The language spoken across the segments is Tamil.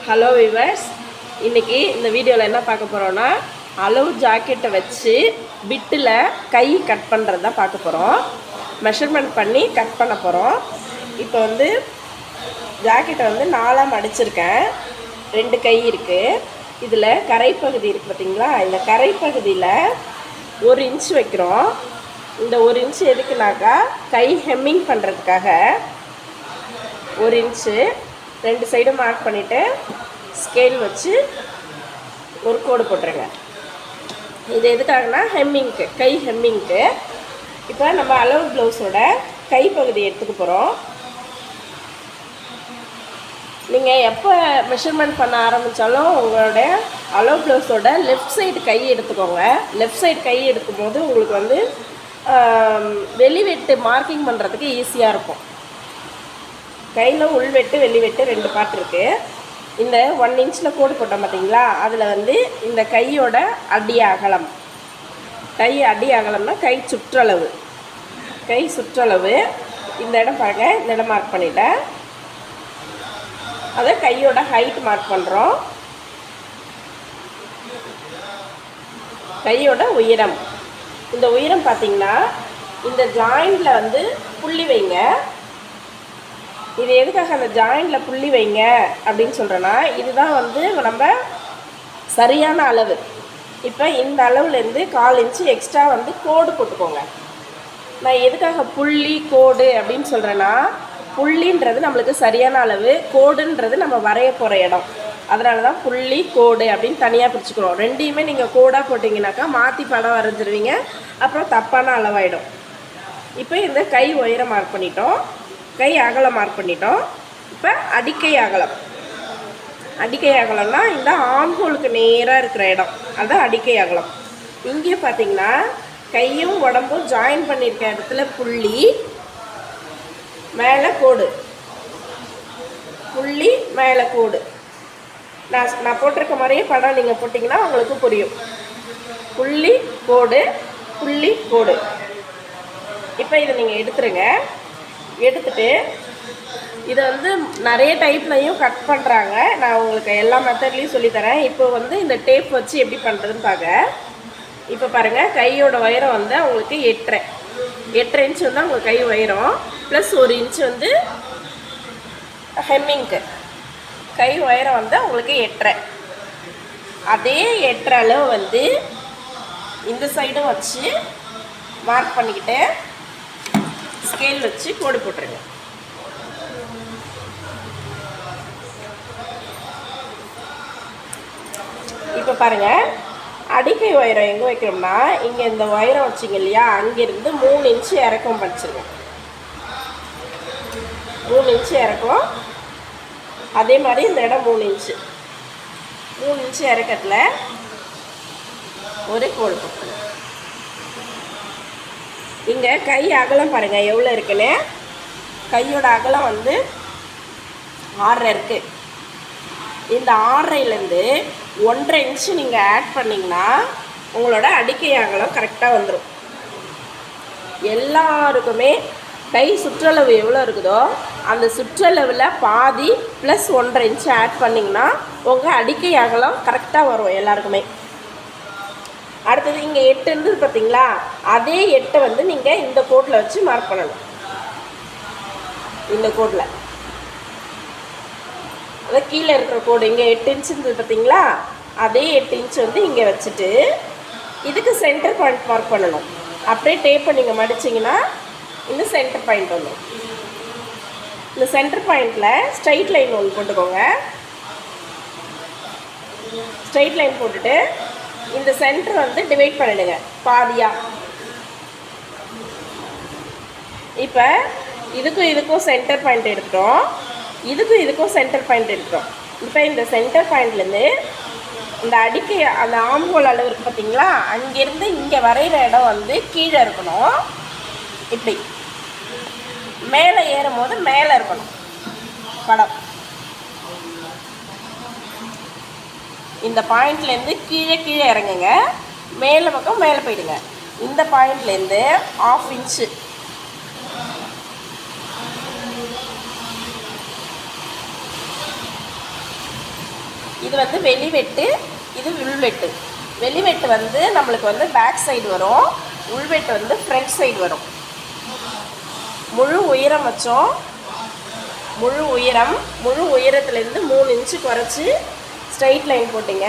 ஹலோ விவர்ஸ், இன்றைக்கி இந்த வீடியோவில் என்ன பார்க்க போகிறோன்னா அளவு ஜாக்கெட்டை வச்சு பிட்டில் கை கட் பண்ணுறது தான் பார்க்க போகிறோம். மெஷர்மெண்ட் பண்ணி கட் பண்ண போகிறோம். இப்போ ஜாக்கெட்டை 4ஆக மடிச்சிருக்கேன். 2 கை இருக்குது. இதில் கரைப்பகுதி இருக்குது பார்த்திங்களா? இந்த கரைப்பகுதியில் 1 இன்ச் வைக்கிறோம். இந்த 1 இன்ச் எதுக்குனாக்கா கை ஹெம்மிங் பண்ணுறதுக்காக 1 இன்ச்சு 2 சைடும் மார்க் பண்ணிவிட்டு ஸ்கேல் வச்சு ஒரு கோடு போட்டுருங்க. இது எதுக்காகனா ஹெம்மிங்க்கு, கை ஹெம்மிங்க்கு. இப்போ நம்ம அளவு ப்ளவுஸோட கைப்பகுதி எடுத்துக்க போகிறோம். நீங்கள் எப்போ மெஷர்மெண்ட் பண்ண ஆரம்பித்தாலும் உங்களுடைய அளவு ப்ளவுஸோட லெஃப்ட் சைடு கை எடுத்துக்கோங்க. லெஃப்ட் சைடு கை எடுக்கும்போது உங்களுக்கு வெளிவெட்டு மார்க்கிங் பண்ணுறதுக்கு ஈஸியாக இருக்கும். கையில் உள்வெட்டு வெளிவெட்டு 2 பார்ட் இருக்குது. இந்த 1 இன்ச்சில் கோடு போட்டோம் பார்த்தீங்களா? அதில் இந்த கையோட அடி அகலம், கை அடி அகலம்னா கை சுற்றளவு, கை சுற்றளவு இந்த இடம் பாருங்கள். இந்த இடம் மார்க் பண்ணிட்டேன். அதை கையோட ஹைட் மார்க் பண்ணுறோம். கையோட உயரம், இந்த உயரம் பார்த்திங்கன்னா இந்த ஜாயிண்டில் புள்ளி வைங்க. இது எதுக்காக அந்த ஜாயிண்டில் புள்ளி வைங்க அப்படின்னு சொல்கிறேன்னா, இதுதான் நம்ம சரியான அளவு. இப்போ இந்த அளவுலேருந்து 1/4 இன்ச்சு எக்ஸ்ட்ரா கோடு போட்டுக்கோங்க. நான் எதுக்காக புள்ளி கோடு அப்படின்னு சொல்கிறேன்னா, புள்ளின்றது நம்மளுக்கு சரியான அளவு, கோடுன்றது நம்ம வரைய போகிற இடம். அதனால தான் புள்ளி கோடு அப்படின்னு தனியாக பிரிச்சுக்கிறோம். 2யுமே நீங்கள் கோடாக போட்டிங்கனாக்கா மாற்றி படம் வரைஞ்சிருவீங்க, அப்புறம் தப்பான அளவாயிடும். இப்போ இந்த கை உயரம் மார்க் பண்ணிட்டோம், கை அகலம் மார்க் பண்ணிட்டோம். இப்போ அடிக்கை அகலம், அடிக்கை அகலம்னா இந்த ஆம்ஹோலுக்கு நேராக இருக்கிற இடம், அதுதான் அடிக்கை அகலம். இங்கே பார்த்தீங்கன்னா கையும் உடம்பும் ஜாயின் பண்ணியிருக்க இடத்துல புள்ளி, மேலே கோடு, புள்ளி மேலே கோடு. நான் போட்டிருக்க மாதிரியே படம் நீங்கள் போட்டிங்கன்னா உங்களுக்கு புரியும். புள்ளி கோடு, புள்ளி கோடு. இப்போ இதை நீங்கள் எடுத்துருங்க. எடுத்துட்டு இதை நிறைய டைப்லையும் கட் பண்ணுறாங்க. நான் உங்களுக்கு எல்லா மெத்தட்லேயும் சொல்லித்தரேன். இப்போ இந்த டேப் வச்சு எப்படி பண்ணுறதுன்னு பார்க்க. இப்போ பாருங்கள், கையோட உயரம் உங்களுக்கு 8.5 இன்ச்சு உங்கள் கை உயரம், ப்ளஸ் 1 இன்ச்சு ஹெம்மிங்க்கு. கை உயரம் உங்களுக்கு 8.5. அதே 8.5 அளவு இந்த சைடும் வச்சு மார்க் பண்ணிக்கிட்டு ஸ்கேல் வச்சு கோடு போட்டுருங்க. இப்போ பாருங்கள், அடிக்கை உயரம் எங்கே வைக்கிறோம்னா, இங்கே இந்த உயரம் வச்சிங்க இல்லையா, அங்கேருந்து 3 இன்ச்சு இறக்கம் படிச்சிருங்க. 3 இன்ச்சு இறக்கம். அதே மாதிரி இந்த இடம் 3 இன்ச்சு, 3 இன்ச்சு இறக்கத்தில் ஒரு கோடு போட்டுருங்க. இங்கே கை அகலம் பாருங்கள் எவ்வளோ இருக்குன்னு. கையோட அகலம் 6.5 இருக்குது. இந்த 6.5லேருந்து 1.5 இன்ச்சு நீங்கள் ஆட் பண்ணிங்கன்னா உங்களோட அடிக்கை அகலம் கரெக்டாக வந்துடும். எல்லாருக்குமே கை சுற்றளவு எவ்வளோ இருக்குதோ அந்த சுற்றளவில் பாதி ப்ளஸ் 1.5 இன்ச்சு ஆட் பண்ணிங்கன்னா உங்கள் அடிக்கை அகலம் கரெக்டாக வரும் எல்லாருக்குமே. அடுத்தது இங்கே 8 இருந்தது பார்த்தீங்களா? அதே 8 நீங்கள் இந்த கோட்டில் வச்சு மார்க் பண்ணணும். இந்த கோட்டில், அதான் கீழே இருக்கிற கோடு, இங்கே 8 இன்ச்சு இருந்தது பார்த்தீங்களா? அதே 8 இன்ச்சு இங்கே வச்சுட்டு இதுக்கு சென்டர் பாயிண்ட் மார்க் பண்ணணும். அப்படியே டேப்பை நீங்கள் மடிச்சிங்கன்னா இந்த சென்டர் பாயிண்ட் வரும். இந்த சென்டர் பாயிண்டில் ஸ்ட்ரைட் லைன் ஒன்று போட்டுக்கோங்க. ஸ்ட்ரைட் லைன் போட்டுட்டு இந்த சென்டர் டிவைட் பண்ணிடுங்க பாதியாக. இப்போ இதுக்கும் சென்டர் பாயிண்ட் எடுத்துட்டோம், இதுக்கும் சென்டர் பாயிண்ட் எடுத்துட்டோம். இப்போ இந்த சென்டர் பாயிண்ட்லேருந்து இந்த அடிக்கை அந்த ஆம்ஹோல் அளவு இருக்குது பார்த்தீங்களா? அங்கேருந்து இங்கே வரைகிற இடம் கீழே இருக்கணும். இப்படி மேலே ஏறும் போது மேலே இருக்கணும் படம். இந்த பாயிண்ட்லேருந்து கீழே இறங்குங்க, மேலே பக்கம் மேலே போயிடுங்க. இந்த பாயிண்ட்லேருந்து 1/2 இன்ச்சு இது வந்து வெளிவெட்டு, இது உள்வெட்டு. வெளிவெட்டு வந்து நம்மளுக்கு வந்து பேக் சைடு வரும், உள்வெட்டு வந்து ஃப்ரண்ட் சைடு வரும். முழு உயரம் வச்சோம். முழு உயரத்துலேருந்து 3 இன்ச்சு குறைச்சி ஸ்ட்ரைட் லைன் போட்டிங்க.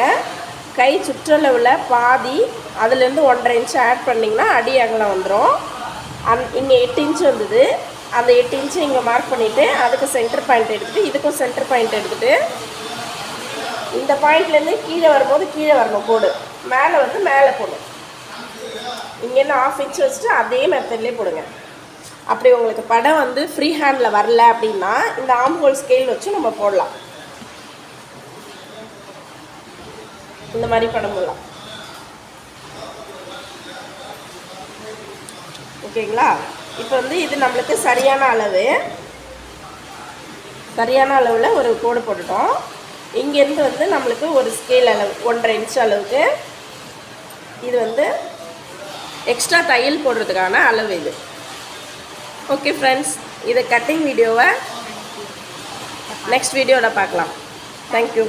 கை சுற்றளவில் பாதி, அதுலேருந்து 1.5 இன்ச்சு ஆட் பண்ணிங்கன்னா அடி அகலம் வந்துடும். இங்கே 8 இன்ச்சு வந்தது. அந்த 8 இன்ச்சு இங்கே மார்க் பண்ணிவிட்டு அதுக்கு சென்டர் பாயிண்ட் எடுத்துகிட்டு இதுக்கும் சென்டர் பாயிண்ட் எடுத்துகிட்டு இந்த பாயிண்ட்லேருந்து கீழே வரும்போது கீழே வரணும் கோடு, மேலே வந்து மேலே போடணும். இங்கேருந்து 1/2 இன்ச்சு வச்சுட்டு அதே மெத்தட்லேயே போடுங்க. அப்படி உங்களுக்கு படம் வந்து ஃப்ரீ ஹேண்டில் வரல அப்படின்னா இந்த ஆர்ம் ஹோல் ஸ்கேல் வச்சு நம்ம போடலாம். இந்த மாதிரி படம் போடலாம். ஓகேங்களா? இப்போ வந்து இது நம்மளுக்கு சரியான அளவில் ஒரு கோடு போட்டுட்டோம். இங்கேருந்து வந்து நம்மளுக்கு ஒரு ஸ்கேல் அளவு 1.5 இன்ச்சு அளவுக்கு இது வந்து எக்ஸ்ட்ரா தையல் போடுறதுக்கான அளவு இது. ஓகே ஃப்ரெண்ட்ஸ், இதை கட்டிங் வீடியோவை நெக்ஸ்ட் வீடியோவில் பார்க்கலாம். தேங்க்யூ.